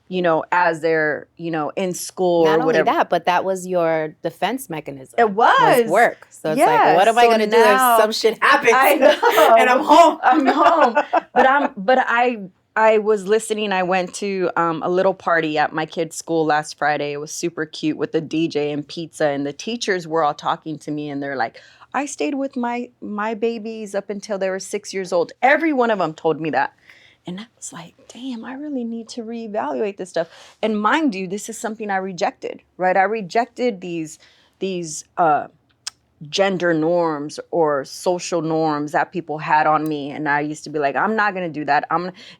you know, as they're, you know, in school Not or whatever. only that, but that was your defense mechanism. It was work. So it's Yeah, like, what am I so going to do now- if some shit happens I know. and I'm home? I'm home. But I was listening. I went to a little party at my kid's school last Friday. It was super cute with the DJ and pizza, and the teachers were all talking to me, and they're like, I stayed with my babies up until they were 6 years old. Every one of them told me that. And I was like, damn, I really need to reevaluate this stuff. And mind you, this is something I rejected, right? I rejected these gender norms or social norms that people had on me. And I used to be like, I'm not going to do that.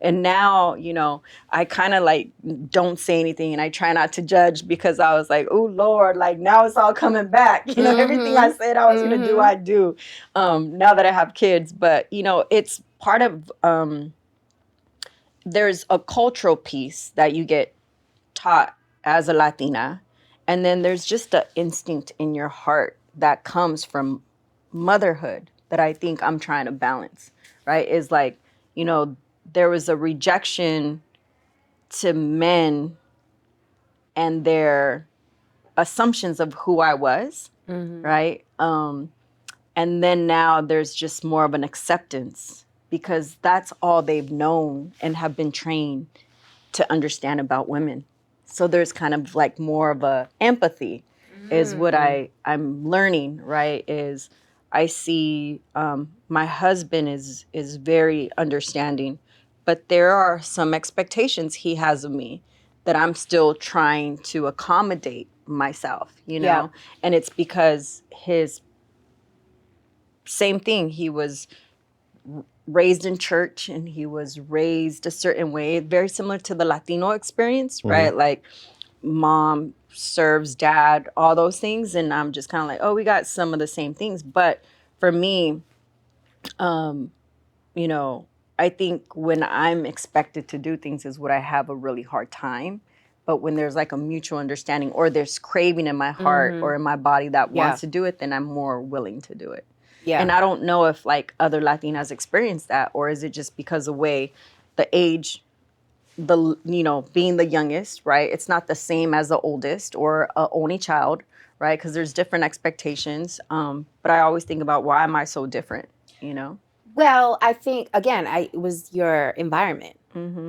And now, you know, I kind of like don't say anything and I try not to judge because I was like, oh Lord, like now it's all coming back. You know, everything I said I was going to do, I do, now that I have kids. But, you know, it's part of, there's a cultural piece that you get taught as a Latina. And then there's just an instinct in your heart that comes from motherhood that I think I'm trying to balance, right? Is like, you know, there was a rejection to men and their assumptions of who I was, right? And then now there's just more of an acceptance because that's all they've known and have been trained to understand about women. So there's kind of like more of a empathy is what I'm learning, right? Is I see my husband is very understanding, but there are some expectations he has of me that I'm still trying to accommodate myself, you know? Yeah. And it's because his same thing, he was raised in church and he was raised a certain way, very similar to the Latino experience, right? Like mom serves dad, all those things. And I'm just kind of like, oh, we got some of the same things. But for me, you know, I think when I'm expected to do things is what I have a really hard time. But when there's like a mutual understanding or there's craving in my heart or in my body that wants to do it, then I'm more willing to do it. Yeah. And I don't know if like other Latinas experience that, or is it just because of the age, being the youngest, right? It's not the same as the oldest or a only child, right? Because there's different expectations. But I always think about, why am I so different, you know? Well, I think, again, it was your environment.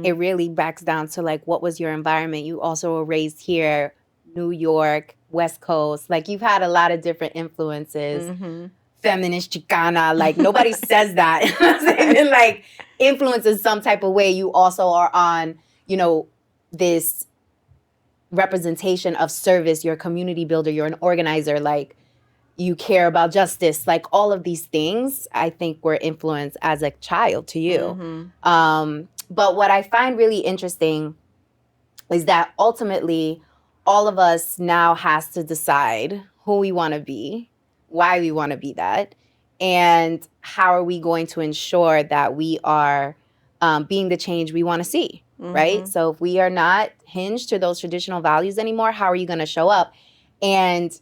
It really backs down to like, what was your environment? You also were raised here, New York, West Coast. Like, you've had a lot of different influences. Feminist, Chicana, like nobody says that. Even like influences some type of way. You also are on, this representation of service. You're a community builder. You're an organizer. Like, you care about justice. Like, all of these things, I think, were influenced as a child to you. But what I find really interesting is that ultimately, all of us now has to decide who we want to be, why we want to be that, and how are we going to ensure that we are being the change we want to see, right? So if we are not hinged to those traditional values anymore, how are you going to show up? And,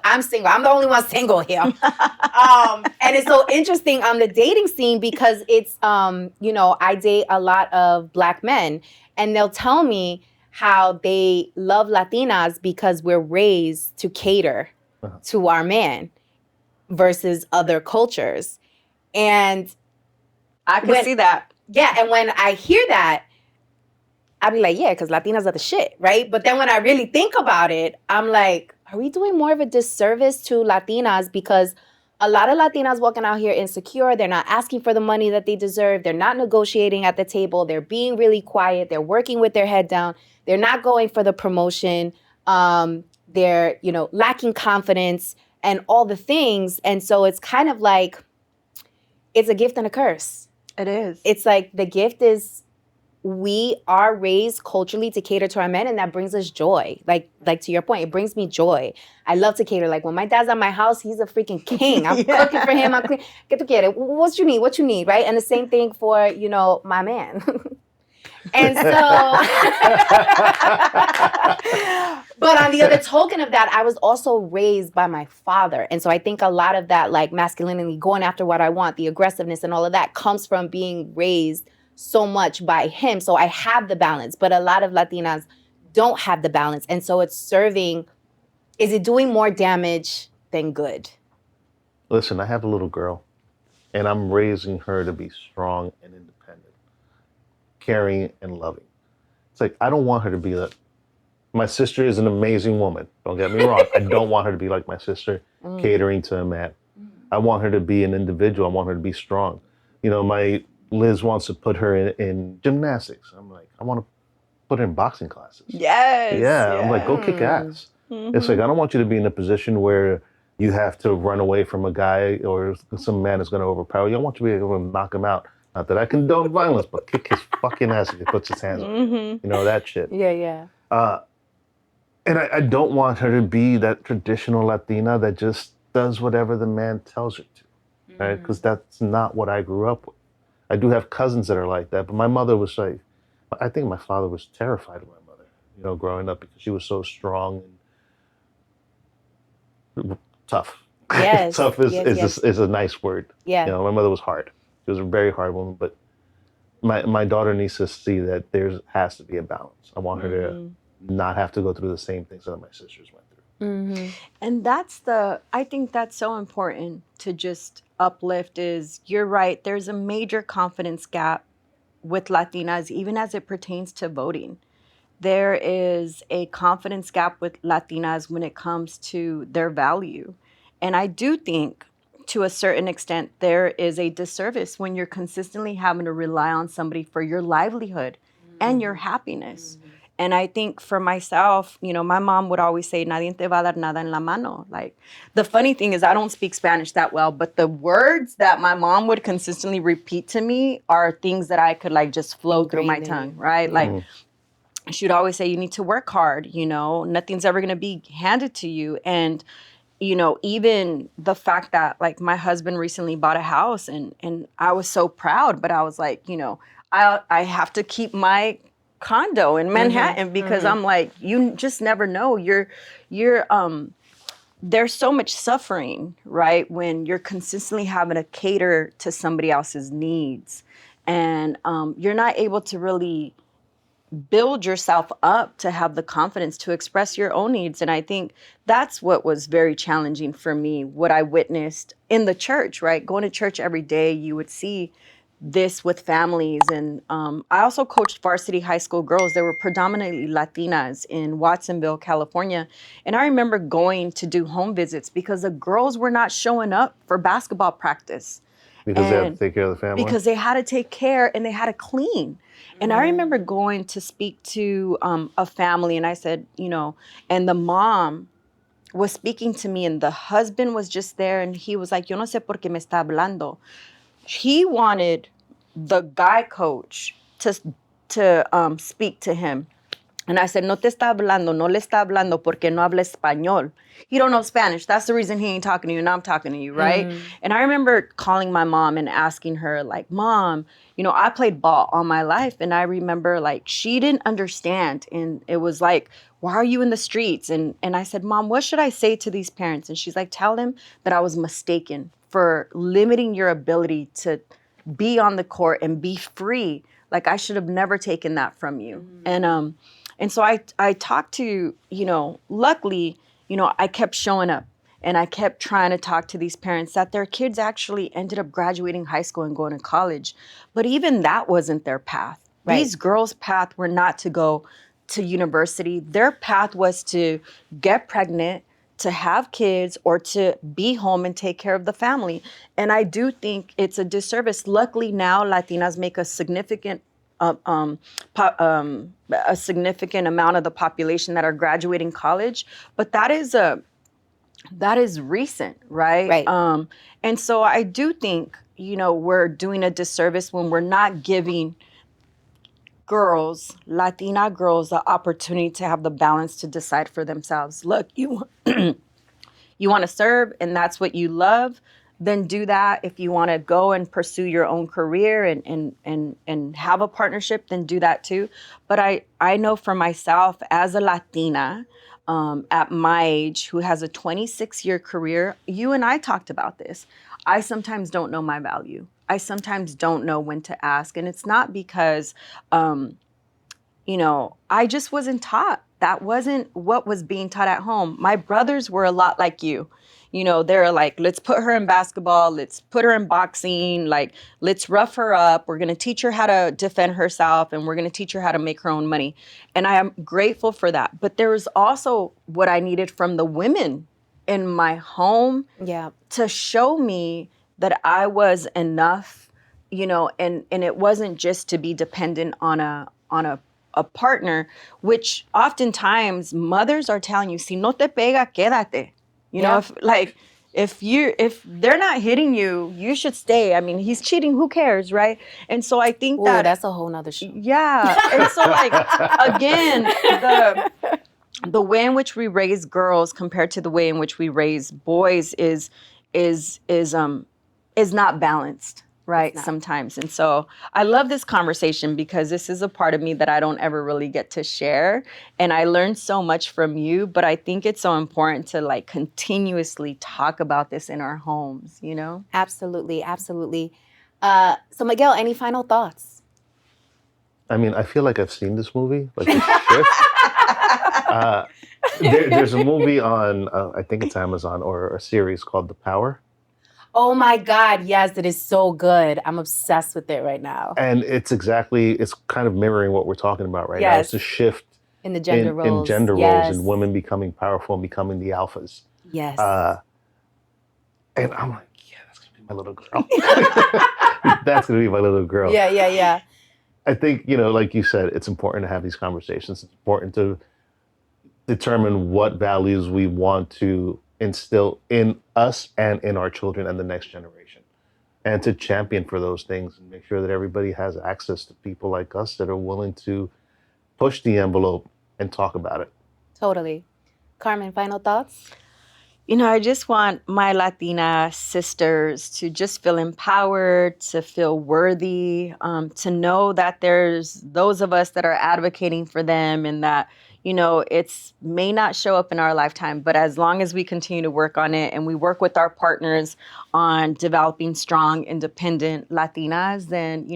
I'm single. I'm the only one single here. And it's so interesting on the dating scene because it's, I date a lot of Black men, and they'll tell me how they love Latinas because we're raised to cater to our man versus other cultures. And I can see that. Yeah, and when I hear that, I'd be like, yeah, because Latinas are the shit, right? But then when I really think about it, I'm like, are we doing more of a disservice to Latinas? Because a lot of Latinas walking out here insecure, they're not asking for the money that they deserve, they're not negotiating at the table, they're being really quiet, they're working with their head down, they're not going for the promotion, they're, lacking confidence and all the things. And so it's kind of like, it's a gift and a curse. It is. It's like the gift is we are raised culturally to cater to our men, and that brings us joy. Like to your point, it brings me joy. I love to cater. Like when my dad's at my house, he's a freaking king. I'm cooking for him. I'm clean. Get to get it. What you need? What you need, right? And the same thing for, my man. And so, but on the other token of that, I was also raised by my father. And so I think a lot of that, like masculinity, going after what I want, the aggressiveness and all of that comes from being raised so much by him. So I have the balance, but a lot of Latinas don't have the balance. And so it's is it doing more damage than good? Listen, I have a little girl, and I'm raising her to be strong and independent, caring and loving. It's like, I don't want her to be that. My sister is an amazing woman. Don't get me wrong. I don't want her to be like my sister, catering to a man. I want her to be an individual. I want her to be strong. My Liz wants to put her in gymnastics. I'm like, I want to put her in boxing classes. Yes. Yeah. I'm like, go kick ass. It's like, I don't want you to be in a position where you have to run away from a guy or some man is going to overpower you. I want you to be able to knock him out. Not that I condone violence, but kick his fucking ass if he puts his hands on you. That shit. Yeah. And I don't want her to be that traditional Latina that just does whatever the man tells her to, right? Because that's not what I grew up with. I do have cousins that are like that, but my mother was like, I think my father was terrified of my mother, growing up because she was so strong and tough. Yes. Tough is a nice word. Yeah. My mother was hard. She was a very hard woman, but my daughter needs to see that has to be a balance. I want her to not have to go through the same things that my sisters went through. And I think that's so important to just uplift is, you're right, there's a major confidence gap with Latinas, even as it pertains to voting. There is a confidence gap with Latinas when it comes to their value. And I do think to a certain extent, there is a disservice when you're consistently having to rely on somebody for your livelihood and your happiness. And I think for myself, you know, my mom would always say, nadie te va a dar nada en la mano. Like, the funny thing is I don't speak Spanish that well, but the words that my mom would consistently repeat to me are things that I could like just flow through my tongue, right? Like, she would always say, you need to work hard, you know, nothing's ever going to be handed to you. And, you know, even the fact that like my husband recently bought a house and I was so proud, but I was like, you know, I have to keep my condo in Manhattan because I'm like, you just never know. There's so much suffering, right? When you're consistently having to cater to somebody else's needs and you're not able to really build yourself up to have the confidence to express your own needs. And I think that's what was very challenging for me, what I witnessed in the church, right? Going to church every day, you would see this with families. And I also coached varsity high school girls. They were predominantly Latinas in Watsonville, California. And I remember going to do home visits because the girls were not showing up for basketball practice. Because they had to take care of the family? Because they had to take care and they had to clean. And I remember going to speak to a family and I said, you know, and the mom was speaking to me and the husband was just there and he was like, yo no sé por qué me está hablando. He wanted the guy coach to speak to him. And I said, no te está hablando, no le está hablando porque no habla español. He don't know Spanish. That's the reason he ain't talking to you and I'm talking to you, right? And I remember calling my mom and asking her, like, Mom, you know, I played ball all my life. And I remember, like, she didn't understand. And it was like, why are you in the streets? And I said, Mom, what should I say to these parents? And she's like, tell them that I was mistaken for limiting your ability to be on the court and be free. Like, I should have never taken that from you. And so I talked to, you know, luckily, you know, I kept showing up and I kept trying to talk to these parents that their kids actually ended up graduating high school and going to college. But even that wasn't their path. Right. These girls' path were not to go to university. Their path was to get pregnant, to have kids, or to be home and take care of the family. And I do think it's a disservice. Luckily now, Latinas make a significant amount of the population that are graduating college, but that is recent, right? Right. And so I do think, you know, we're doing a disservice when we're not giving girls, Latina girls, the opportunity to have the balance to decide for themselves. Look, you want to serve and that's what you love, then do that. If you want to go and pursue your own career and have a partnership, then do that too. But I know for myself as a Latina at my age who has a 26-year career, you and I talked about this. I sometimes don't know my value. I sometimes don't know when to ask. And it's not because, you know, I just wasn't taught. That wasn't what was being taught at home. My brothers were a lot like you. You know, they're like, let's put her in basketball. Let's put her in boxing. Like, let's rough her up. We're going to teach her how to defend herself and we're going to teach her how to make her own money. And I am grateful for that. But there was also what I needed from the women in my home to show me that I was enough, you know, and it wasn't just to be dependent on a partner, which oftentimes mothers are telling you, si no te pega, quédate. You know, if they're not hitting you, you should stay. I mean, he's cheating, who cares, right? And so I think that's a whole nother show. Yeah. And so like, again, the way in which we raise girls compared to the way in which we raise boys is not balanced. Right, sometimes. And so I love this conversation because this is a part of me that I don't ever really get to share. And I learned so much from you, but I think it's so important to like continuously talk about this in our homes, you know? Absolutely, absolutely. So Miguel, any final thoughts? I mean, I feel like I've seen this movie, like this shift. There's a movie on, I think it's Amazon, or a series called The Power. Oh my God, yes, it is so good. I'm obsessed with it right now. And it's kind of mirroring what we're talking about right now. It's a shift in the gender roles. In gender roles and women becoming powerful and becoming the alphas. Yes. And I'm like, yeah, my little girl. That's going to be my little girl. Yeah. I think, like you said, it's important to have these conversations. It's important to determine what values we want to instill in us and in our children and the next generation, and to champion for those things and make sure that everybody has access to people like us that are willing to push the envelope and talk about it. Totally. Carmen, final thoughts? I just want my Latina sisters to just feel empowered, to feel worthy, to know that there's those of us that are advocating for them, and that, it's may not show up in our lifetime, but as long as we continue to work on it and we work with our partners on developing strong, independent Latinas, then,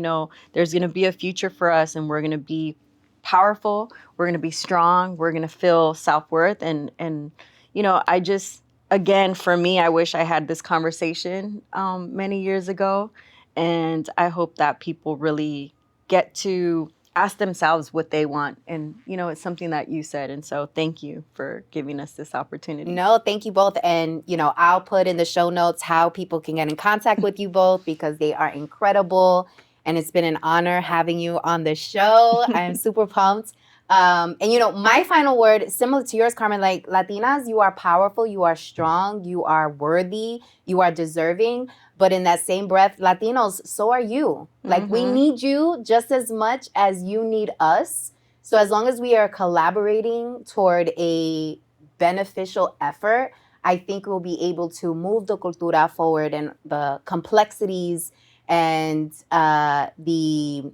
there's going to be a future for us, and we're going to be powerful, we're going to be strong, we're going to feel self-worth. And I just... Again, for me, I wish I had this conversation many years ago. And I hope that people really get to ask themselves what they want. And, it's something that you said. And so thank you for giving us this opportunity. No, thank you both. And, I'll put in the show notes how people can get in contact with you both, because they are incredible. And it's been an honor having you on the show. I'm super pumped. And my final word, similar to yours, Carmen, like, Latinas, you are powerful, you are strong, you are worthy, you are deserving. But in that same breath, Latinos, so are you. Like, we need you just as much as you need us. So as long as we are collaborating toward a beneficial effort, I think we'll be able to move the cultura forward, and the complexities and the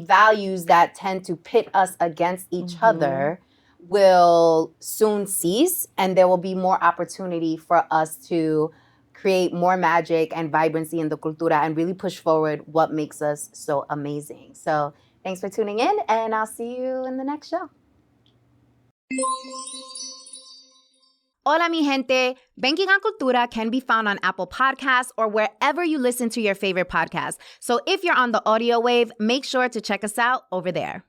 values that tend to pit us against each other will soon cease, and there will be more opportunity for us to create more magic and vibrancy in the cultura and really push forward what makes us so amazing. So thanks for tuning in, and I'll see you in the next show. Hola, mi gente. Banking on Cultura can be found on Apple Podcasts or wherever you listen to your favorite podcasts. So if you're on the audio wave, make sure to check us out over there.